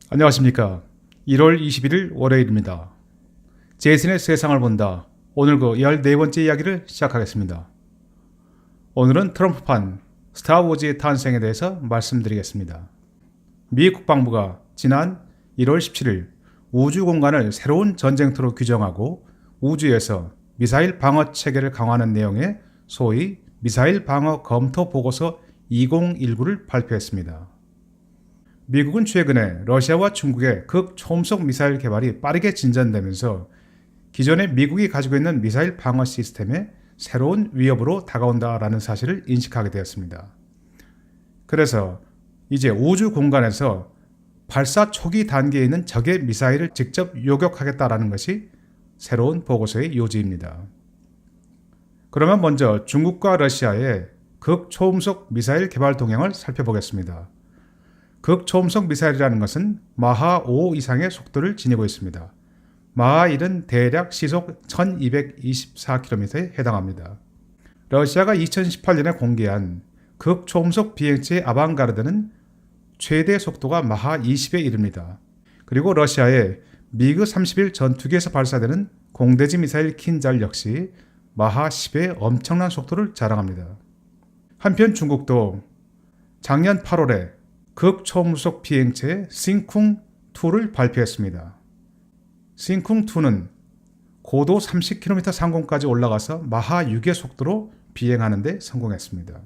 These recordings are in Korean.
안녕하십니까. 1월 21일 월요일입니다. 제이슨의 세상을 본다. 오늘 그 14번째 이야기를 시작하겠습니다. 오늘은 트럼프판 스타워즈의 탄생에 대해서 말씀드리겠습니다. 미 국방부가 지난 1월 17일 우주 공간을 새로운 전쟁터로 규정하고 우주에서 미사일 방어 체계를 강화하는 내용의 소위 미사일 방어 검토 보고서 2019를 발표했습니다. 미국은 최근에 러시아와 중국의 극초음속 미사일 개발이 빠르게 진전되면서 기존에 미국이 가지고 있는 미사일 방어 시스템에 새로운 위협으로 다가온다라는 사실을 인식하게 되었습니다. 그래서 이제 우주 공간에서 발사 초기 단계에 있는 적의 미사일을 직접 요격하겠다라는 것이 새로운 보고서의 요지입니다. 그러면 먼저 중국과 러시아의 극초음속 미사일 개발 동향을 살펴보겠습니다. 극초음속 미사일이라는 것은 마하 5 이상의 속도를 지니고 있습니다. 마하 1은 대략 시속 1224km에 해당합니다. 러시아가 2018년에 공개한 극초음속 비행체 아방가르드는 최대 속도가 마하 20에 이릅니다. 그리고 러시아의 미그 31 전투기에서 발사되는 공대지 미사일 킨잘 역시 마하 10의 엄청난 속도를 자랑합니다. 한편 중국도 작년 8월에 극초음속 비행체 싱쿵2를 발표했습니다. 싱쿵2는 고도 30km 상공까지 올라가서 마하 6의 속도로 비행하는 데 성공했습니다.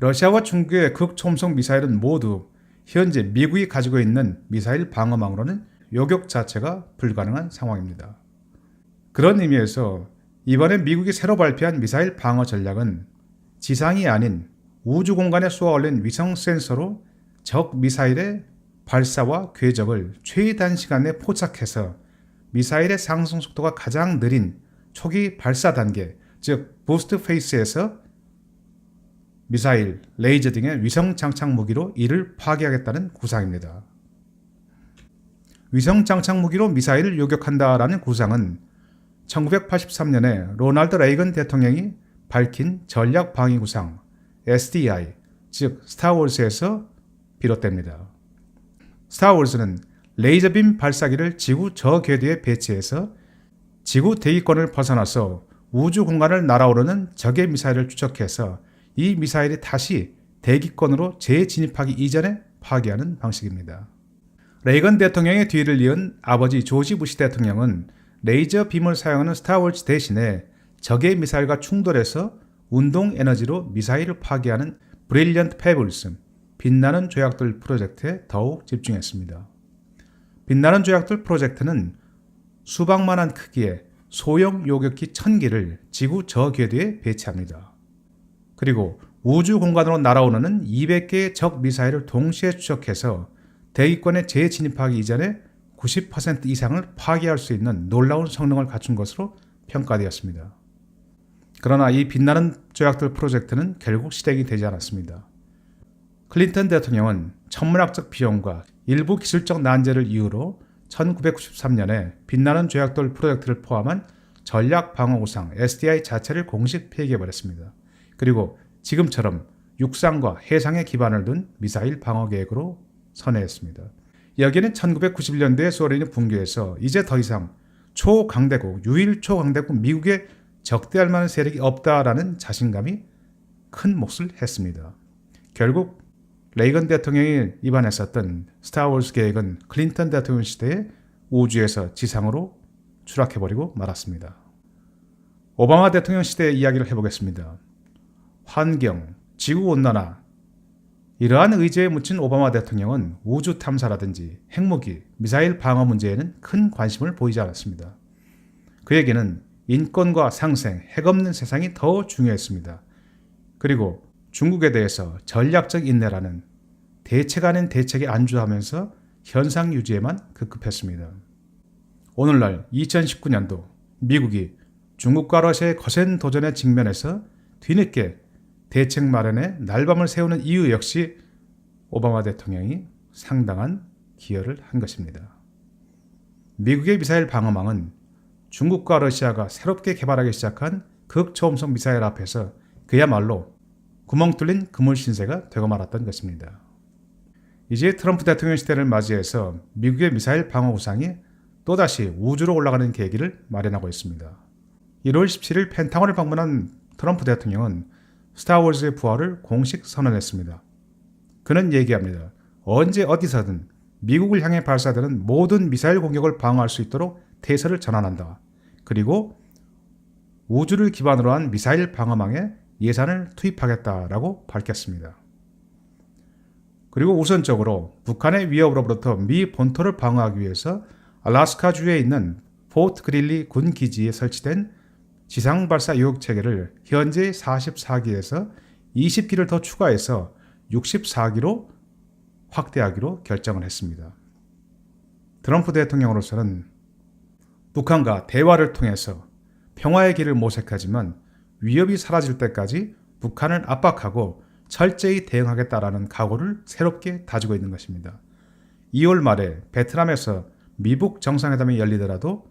러시아와 중국의 극초음속 미사일은 모두 현재 미국이 가지고 있는 미사일 방어망으로는 요격 자체가 불가능한 상황입니다. 그런 의미에서 이번에 미국이 새로 발표한 미사일 방어 전략은 지상이 아닌 우주 공간에 쏘아 올린 위성 센서로 적 미사일의 발사와 궤적을 최단 시간 내에 포착해서 미사일의 상승 속도가 가장 느린 초기 발사 단계, 즉 부스트 페이스에서 미사일, 레이저 등의 위성 장착 무기로 이를 파괴하겠다는 구상입니다. 위성 장착 무기로 미사일을 요격한다라는 구상은 1983년에 로널드 레이건 대통령이 밝힌 전략 방위 구상 SDI, 즉 스타워즈에서 비롯됩니다. 스타워즈는 레이저빔 발사기를 지구 저궤도에 배치해서 지구 대기권을 벗어나서 우주 공간을 날아오르는 적의 미사일을 추적해서 이 미사일이 다시 대기권으로 재진입하기 이전에 파괴하는 방식입니다. 레이건 대통령의 뒤를 이은 아버지 조지 부시 대통령은 레이저 빔을 사용하는 스타워즈 대신에 적의 미사일과 충돌해서 운동 에너지로 미사일을 파괴하는 브릴리언트 페블스, 빛나는 조약돌 프로젝트에 더욱 집중했습니다. 빛나는 조약돌 프로젝트는 수박만한 크기의 소형 요격기 1000기를 지구 저궤도에 배치합니다. 그리고 우주 공간으로 날아오르는 200개의 적 미사일을 동시에 추적해서 대기권에 재진입하기 이전에 90% 이상을 파괴할 수 있는 놀라운 성능을 갖춘 것으로 평가되었습니다. 그러나 이 빛나는 조약돌 프로젝트는 결국 실행이 되지 않았습니다. 클린턴 대통령은 천문학적 비용과 일부 기술적 난제를 이유로 1993년에 빛나는 조약돌 프로젝트를 포함한 전략 방어 구상 SDI 자체를 공식 폐기해버렸습니다. 그리고 지금처럼 육상과 해상에 기반을 둔 미사일 방어 계획으로 선회했습니다. 여기에는 1991년도에 소련이 붕괴해서 이제 더 이상 초강대국, 유일 초강대국 미국의 적대할 만한 세력이 없다라는 자신감이 큰 몫을 했습니다. 결국 레이건 대통령이 입안했었던 스타워즈 계획은 클린턴 대통령 시대에 우주에서 지상으로 추락해버리고 말았습니다. 오바마 대통령 시대의 이야기를 해보겠습니다. 환경, 지구온난화, 이러한 의제에 묻힌 오바마 대통령은 우주 탐사라든지 핵무기, 미사일 방어 문제에는 큰 관심을 보이지 않았습니다. 그에게는 인권과 상생, 핵없는 세상이 더 중요했습니다. 그리고 중국에 대해서 전략적 인내라는 대책 아닌 대책에 안주하면서 현상 유지에만 급급했습니다. 오늘날 2019년도 미국이 중국과 러시아의 거센 도전에 직면해서 뒤늦게 대책 마련에 날밤을 새우는 이유 역시 오바마 대통령이 상당한 기여를 한 것입니다. 미국의 미사일 방어망은 중국과 러시아가 새롭게 개발하기 시작한 극초음속 미사일 앞에서 그야말로 구멍 뚫린 그물 신세가 되고 말았던 것입니다. 이제 트럼프 대통령 시대를 맞이해서 미국의 미사일 방어 구상이 또다시 우주로 올라가는 계기를 마련하고 있습니다. 1월 17일 펜타곤을 방문한 트럼프 대통령은 스타워즈의 부활을 공식 선언했습니다. 그는 얘기합니다. 언제 어디서든 미국을 향해 발사되는 모든 미사일 공격을 방어할 수 있도록 태세를 전환한다. 그리고 우주를 기반으로 한 미사일 방어망에 예산을 투입하겠다라고 밝혔습니다. 그리고 우선적으로 북한의 위협으로부터 미 본토를 방어하기 위해서 알래스카주에 있는 포트 그릴리 군 기지에 설치된 지상 발사 요격 체계를 현재 44기에서 20기를 더 추가해서 64기로 확대하기로 결정을 했습니다. 트럼프 대통령으로서는 북한과 대화를 통해서 평화의 길을 모색하지만 위협이 사라질 때까지 북한을 압박하고 철저히 대응하겠다라는 각오를 새롭게 다지고 있는 것입니다. 2월 말에 베트남에서 미북 정상회담이 열리더라도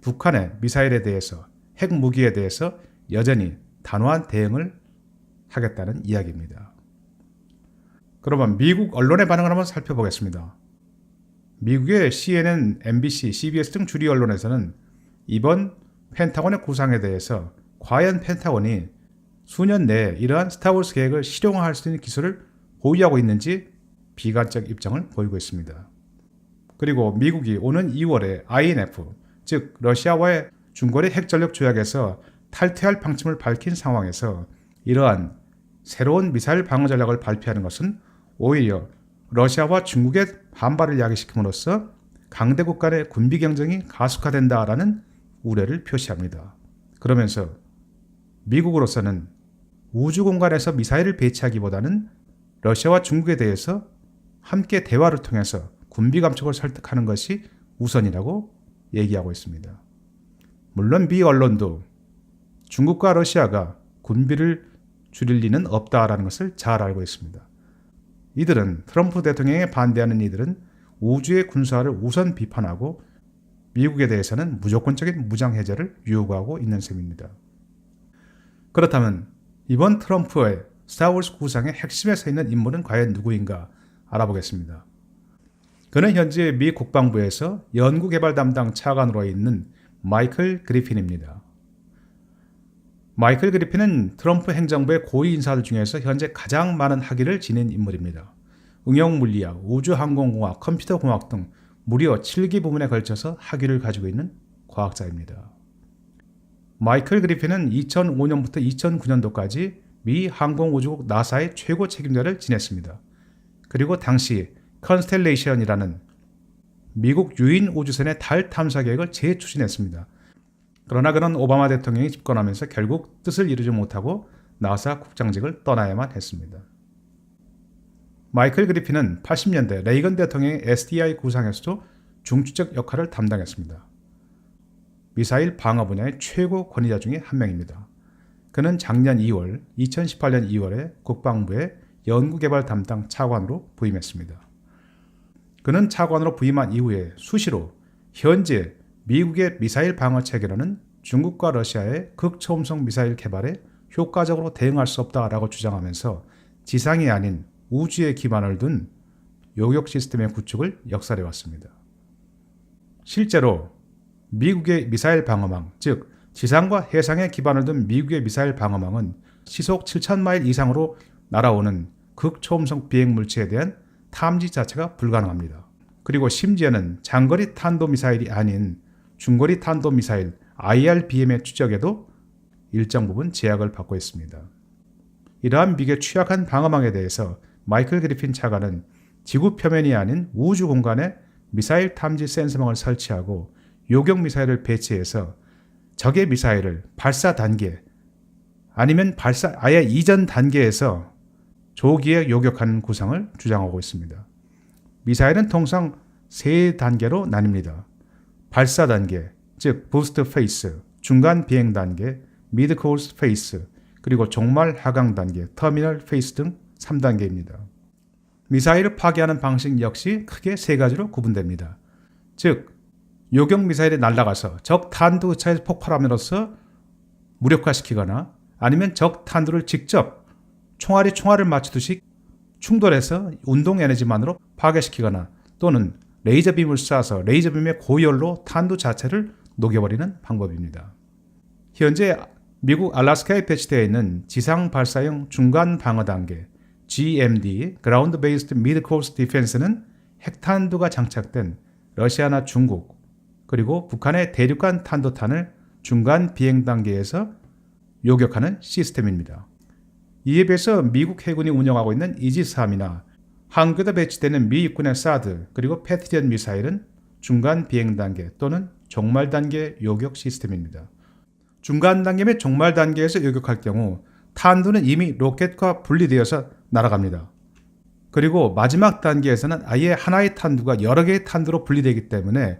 북한의 미사일에 대해서 핵무기에 대해서 여전히 단호한 대응을 하겠다는 이야기입니다. 그러면 미국 언론의 반응을 한번 살펴보겠습니다. 미국의 CNN, MBC, CBS 등 주류 언론에서는 이번 펜타곤의 구상에 대해서 과연 펜타곤이 수년 내에 이러한 스타워즈 계획을 실용화할 수 있는 기술을 보유하고 있는지 비관적 입장을 보이고 있습니다. 그리고 미국이 오는 2월에 INF, 즉 러시아와의 중거리 핵전력 조약에서 탈퇴할 방침을 밝힌 상황에서 이러한 새로운 미사일 방어 전략을 발표하는 것은 오히려 러시아와 중국의 반발을 야기시킴으로써 강대국 간의 군비 경쟁이 가속화된다라는 우려를 표시합니다. 그러면서 미국으로서는 우주 공간에서 미사일을 배치하기보다는 러시아와 중국에 대해서 함께 대화를 통해서 군비 감축을 설득하는 것이 우선이라고 얘기하고 있습니다. 물론 미 언론도 중국과 러시아가 군비를 줄일 리는 없다라는 것을 잘 알고 있습니다. 이들은 트럼프 대통령에 반대하는 이들은 우주의 군사를 우선 비판하고 미국에 대해서는 무조건적인 무장 해제를 요구하고 있는 셈입니다. 그렇다면 이번 트럼프의 스타워즈 구상의 핵심에 서 있는 인물은 과연 누구인가 알아보겠습니다. 그는 현재 미 국방부에서 연구개발 담당 차관으로 있는 마이클 그리핀입니다. 마이클 그리핀은 트럼프 행정부의 고위 인사들 중에서 현재 가장 많은 학위를 지닌 인물입니다. 응용물리학, 우주항공공학, 컴퓨터공학 등 무려 7개 부문에 걸쳐서 학위를 가지고 있는 과학자입니다. 마이클 그리핀은 2005년부터 2009년도까지 미 항공우주국 나사의 최고 책임자를 지냈습니다. 그리고 당시 컨스텔레이션이라는 미국 유인 우주선의 달 탐사 계획을 재추진했습니다. 그러나 그는 오바마 대통령이 집권하면서 결국 뜻을 이루지 못하고 나사 국장직을 떠나야만 했습니다. 마이클 그리핀은 80년대 레이건 대통령의 SDI 구상에서도 중추적 역할을 담당했습니다. 미사일 방어 분야의 최고 권위자 중에 한 명입니다. 그는 작년 2월, 2018년 2월에 국방부의 연구개발 담당 차관으로 부임했습니다. 그는 차관으로 부임한 이후에 수시로 현재 미국의 미사일 방어 체계로는 중국과 러시아의 극초음속 미사일 개발에 효과적으로 대응할 수 없다라고 주장하면서 지상이 아닌 우주에 기반을 둔 요격 시스템의 구축을 역사해 왔습니다. 실제로 미국의 미사일 방어망, 즉 지상과 해상에 기반을 둔 미국의 미사일 방어망은 시속 7,000마일 이상으로 날아오는 극초음속 비행 물체에 대한 탐지 자체가 불가능합니다. 그리고 심지어는 장거리 탄도미사일이 아닌 중거리 탄도미사일 IRBM의 추적에도 일정 부분 제약을 받고 있습니다. 이러한 미국의 취약한 방어망에 대해서 마이클 그리핀 차관은 지구 표면이 아닌 우주 공간에 미사일 탐지 센서망을 설치하고 요격 미사일을 배치해서 적의 미사일을 발사 단계 아니면 발사 아예 이전 단계에서 조기에 요격하는 구상을 주장하고 있습니다. 미사일은 통상 세 단계로 나뉩니다. 발사 단계, 즉 부스트 페이스, 중간 비행 단계, 미드 코스 페이스, 그리고 종말 하강 단계, 터미널 페이스 등 3단계입니다. 미사일을 파괴하는 방식 역시 크게 세 가지로 구분됩니다. 즉, 요격 미사일이 날아가서 적 탄도 의차에서 폭발함으로써 무력화시키거나 아니면 적 탄두를 직접 총알이 총알을 맞추듯이 충돌해서 운동 에너지만으로 파괴시키거나 또는 레이저빔을 쏴서 레이저빔의 고열로 탄두 자체를 녹여버리는 방법입니다. 현재 미국 알래스카에 배치되어 있는 지상 발사용 중간 방어 단계 GMD (Ground Based Mid Course Defense는) 핵탄두가 장착된 러시아나 중국 그리고 북한의 대륙간 탄도탄을 중간 비행 단계에서 요격하는 시스템입니다. 이에 비해서 미국 해군이 운영하고 있는 이지스함이나 한국에도 배치되는 미 육군의 사드 그리고 패트리엇 미사일은 중간 비행 단계 또는 종말 단계 요격 시스템입니다. 중간 단계 및 종말 단계에서 요격할 경우 탄두는 이미 로켓과 분리되어서 날아갑니다. 그리고 마지막 단계에서는 아예 하나의 탄두가 여러 개의 탄두로 분리되기 때문에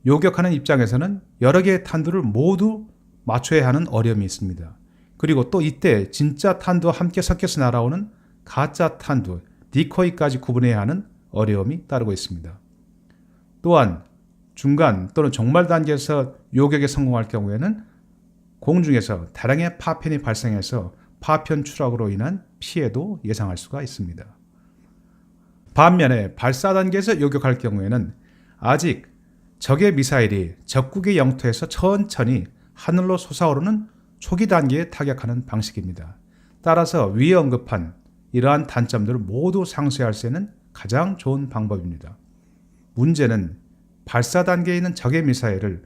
요격하는 입장에서는 여러 개의 탄두를 모두 맞춰야 하는 어려움이 있습니다. 그리고 또 이때 진짜 탄두와 함께 섞여서 날아오는 가짜 탄두, 디코이까지 구분해야 하는 어려움이 따르고 있습니다. 또한 중간 또는 종말 단계에서 요격에 성공할 경우에는 공중에서 다량의 파편이 발생해서 파편 추락으로 인한 피해도 예상할 수가 있습니다. 반면에 발사 단계에서 요격할 경우에는 아직 적의 미사일이 적국의 영토에서 천천히 하늘로 솟아오르는 초기 단계에 타격하는 방식입니다. 따라서 위에 언급한 이러한 단점들을 모두 상쇄할 수 있는 가장 좋은 방법입니다. 문제는 발사 단계에 있는 적의 미사일을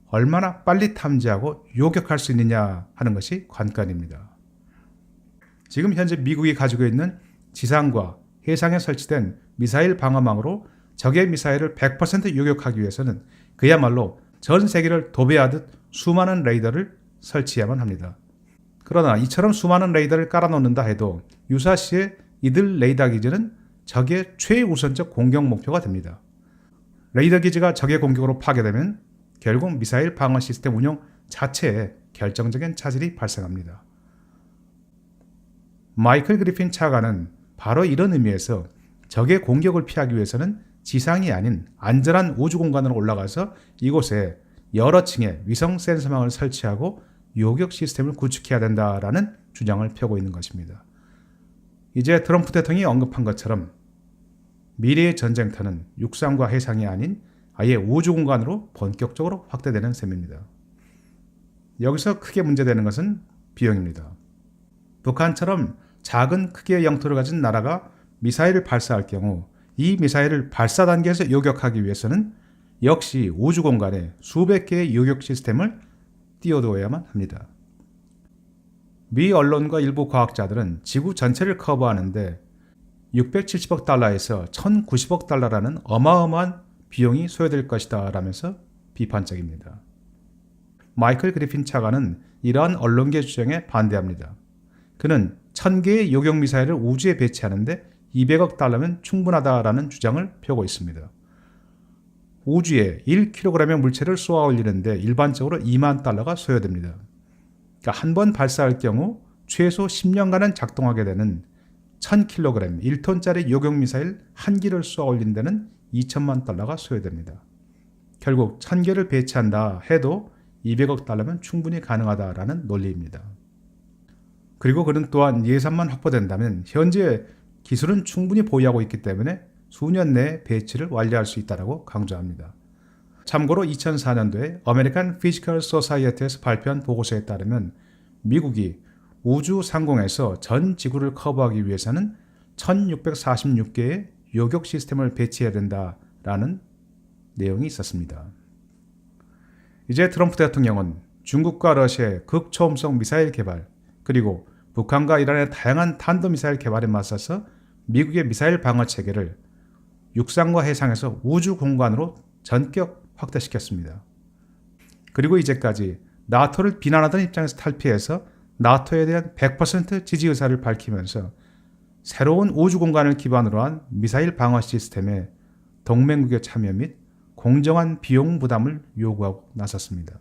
얼마나 빨리 탐지하고 요격할 수 있느냐 하는 것이 관건입니다. 지금 현재 미국이 가지고 있는 지상과 해상에 설치된 미사일 방어망으로 적의 미사일을 100% 요격하기 위해서는 그야말로 전 세계를 도배하듯 수많은 레이더를 설치해야만 합니다. 그러나 이처럼 수많은 레이더를 깔아놓는다 해도 유사시에 이들 레이더 기지는 적의 최우선적 공격 목표가 됩니다. 레이더 기지가 적의 공격으로 파괴되면 결국 미사일 방어 시스템 운영 자체에 결정적인 차질이 발생합니다. 마이클 그리핀 차관은 바로 이런 의미에서 적의 공격을 피하기 위해서는 지상이 아닌 안전한 우주 공간으로 올라가서 이곳에 여러 층의 위성 센서망을 설치하고 요격 시스템을 구축해야 된다라는 주장을 펴고 있는 것입니다. 이제 트럼프 대통령이 언급한 것처럼 미래의 전쟁터는 육상과 해상이 아닌 아예 우주 공간으로 본격적으로 확대되는 셈입니다. 여기서 크게 문제되는 것은 비용입니다. 북한처럼 작은 크기의 영토를 가진 나라가 미사일을 발사할 경우 이 미사일을 발사 단계에서 요격하기 위해서는 역시 우주 공간에 수백 개의 요격 시스템을 띄워두어야만 합니다. 미 언론과 일부 과학자들은 지구 전체를 커버하는데 670억 달러에서 1090억 달러라는 어마어마한 비용이 소요될 것이다 라면서 비판적입니다. 마이클 그리핀 차관은 이러한 언론계 주장에 반대합니다. 그는 1000개의 요격 미사일을 우주에 배치하는데 200억 달러면 충분하다라는 주장을 펴고 있습니다. 우주에 1kg의 물체를 쏘아 올리는데 일반적으로 2만 달러가 소요됩니다. 그러니까 한 번 발사할 경우 최소 10년간은 작동하게 되는 1000kg, 1톤짜리 요격 미사일 한 기를 쏘아 올린 데는 2천만 달러가 소요됩니다. 결국 1000개를 배치한다 해도 200억 달러면 충분히 가능하다라는 논리입니다. 그리고 그는 또한 예산만 확보된다면 현재 기술은 충분히 보유하고 있기 때문에 수년 내에 배치를 완료할 수 있다고 강조합니다. 참고로 2004년도에 아메리칸 피지컬 소사이어티에서 발표한 보고서에 따르면 미국이 우주 상공에서 전 지구를 커버하기 위해서는 1646개의 요격 시스템을 배치해야 된다라는 내용이 있었습니다. 이제 트럼프 대통령은 중국과 러시아의 극초음속 미사일 개발 그리고 북한과 이란의 다양한 탄도미사일 개발에 맞서서 미국의 미사일 방어 체계를 육상과 해상에서 우주 공간으로 전격 확대시켰습니다. 그리고 이제까지 나토를 비난하던 입장에서 탈피해서 나토에 대한 100% 지지 의사를 밝히면서 새로운 우주 공간을 기반으로 한 미사일 방어 시스템에 동맹국의 참여 및 공정한 비용 부담을 요구하고 나섰습니다.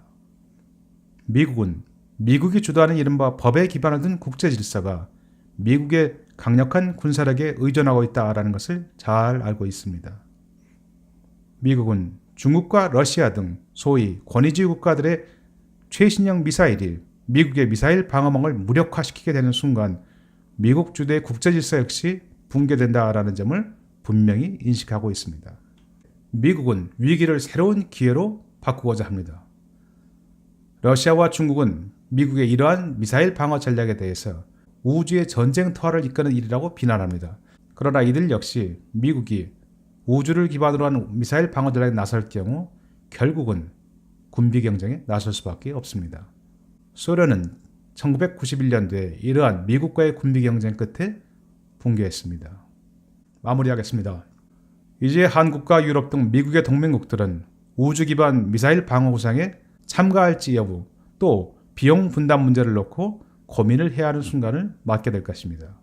미국은 미국이 주도하는 이른바 법에 기반을 둔 국제 질서가 미국의 강력한 군사력에 의존하고 있다는 것을 잘 알고 있습니다. 미국은 중국과 러시아 등 소위 권위주의 국가들의 최신형 미사일이 미국의 미사일 방어망을 무력화시키게 되는 순간 미국 주도의 국제 질서 역시 붕괴된다라는 점을 분명히 인식하고 있습니다. 미국은 위기를 새로운 기회로 바꾸고자 합니다. 러시아와 중국은 미국의 이러한 미사일 방어 전략에 대해서 우주의 전쟁터를 이끄는 일이라고 비난합니다. 그러나 이들 역시 미국이 우주를 기반으로 한 미사일 방어 전략에 나설 경우 결국은 군비 경쟁에 나설 수밖에 없습니다. 소련은 1991년도에 이러한 미국과의 군비 경쟁 끝에 붕괴했습니다. 마무리하겠습니다. 이제 한국과 유럽 등 미국의 동맹국들은 우주 기반 미사일 방어 구상에 참가할지 여부 또 비용 분담 문제를 놓고 고민을 해야 하는 순간을 맞게 될 것입니다.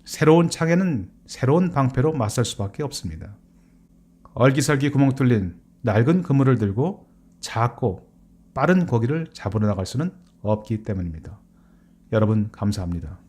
새로운 창에는 새로운 방패로 맞설 수밖에 없습니다. 얼기설기 구멍 뚫린 낡은 그물을 들고 작고 빠른 고기를 잡으러 나갈 수는 없기 때문입니다. 여러분 감사합니다.